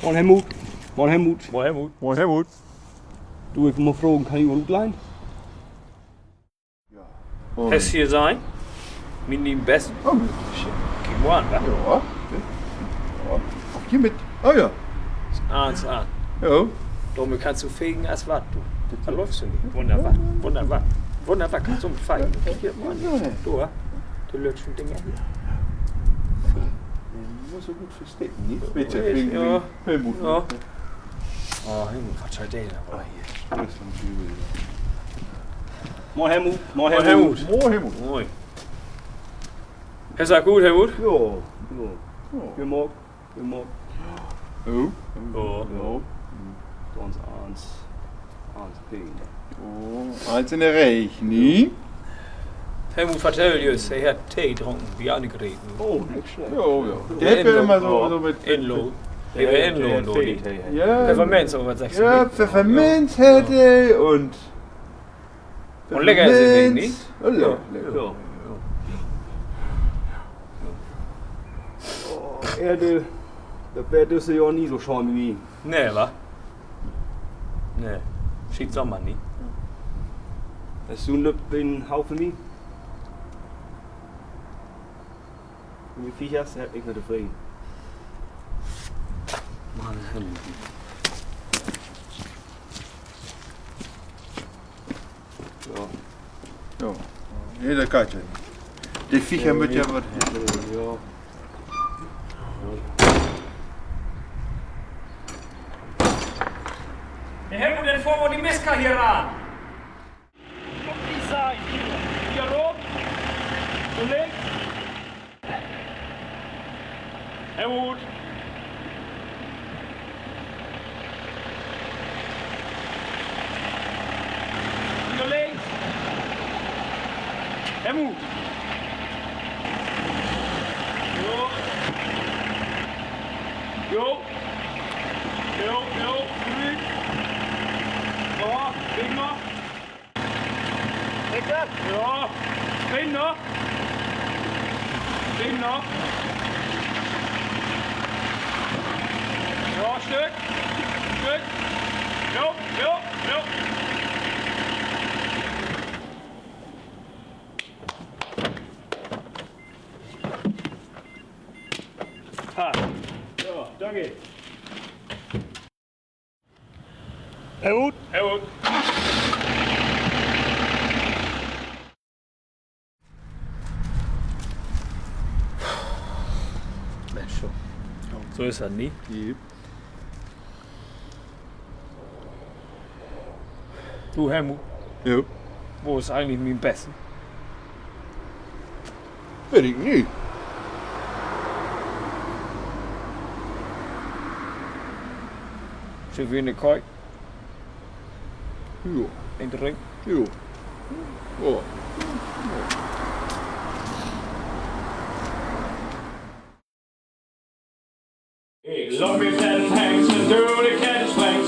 Moin Helmut. Moin Helmut. Moin Helmut. Moin Helmut. Du, ich will mal fragen, kann ich mal gut leihen? Ja. Es hier sein? Mit dem Besten? Oh, Geh mal an, wa? ja. Ja. Auch hier mit. Oh ja. Eins an. Ja. Damit kannst du fegen als was, du. Da läufst du nicht. Wunderbar. Wunderbar. Wunderbar, kannst du mit feigen. Hier, Mann. Du, die lutschen Dinger hier. Muss so gut verstehen, nicht? Bitte, Ja. wegen Helmut. Ja. Oh, Helmut, was soll der denn aber hier? Das ist ein Übel. Moin Helmut. Moin Helmut. Moin Helmut. Moin. Ist das gut, Helmut? Ja. Guten Morgen. Guten Morgen. Oh. Oh. Ja. Ganz eins. Ping. Oh. Eins in der Rechnung. Helmut, vertell uns, er hat Tee getrunken, wie angeredet. Oh, nicht schlecht. Ja. Der hat immer so mit. Inlo. Wir haben Inlo, Lodi. Ja. Pfefferminz, oder was sagst du? Ja, Pfefferminz hätte und. Und lecker ist es nicht? Oh, lecker. Ja. Oh, Erde, das wäre ja nie so schauen wie. Nee, wa? Nee. Schied Sommer nicht. Hast du einen Haufen wie? Wie viel hast du? Ich nicht zufrieden. Mann, Helmut. Ja. Ja. Nee, das geht ja nicht. Die Viecher mit ja was. Ja. Der Helmut, dann fahren wir die Mesker hier ran. Guck die Seite. Hier rum. So links. Helmut. Hier links. Helmut. Jo. Jo. Grün. Ja, spring noch. Richard? Ja, spring noch. Spring noch. Ja, Stück. Jo. Ha. Ja, danke. Helmut. Mensch, so ist das nie. Die. Du, Helmut, Ja. wo ist eigentlich mein Besten? Will ich nicht. Sind wir in der Koi? Ja. In der Ring? Ja. Ja. Ik zag weer en hengst en door de kennisflanks.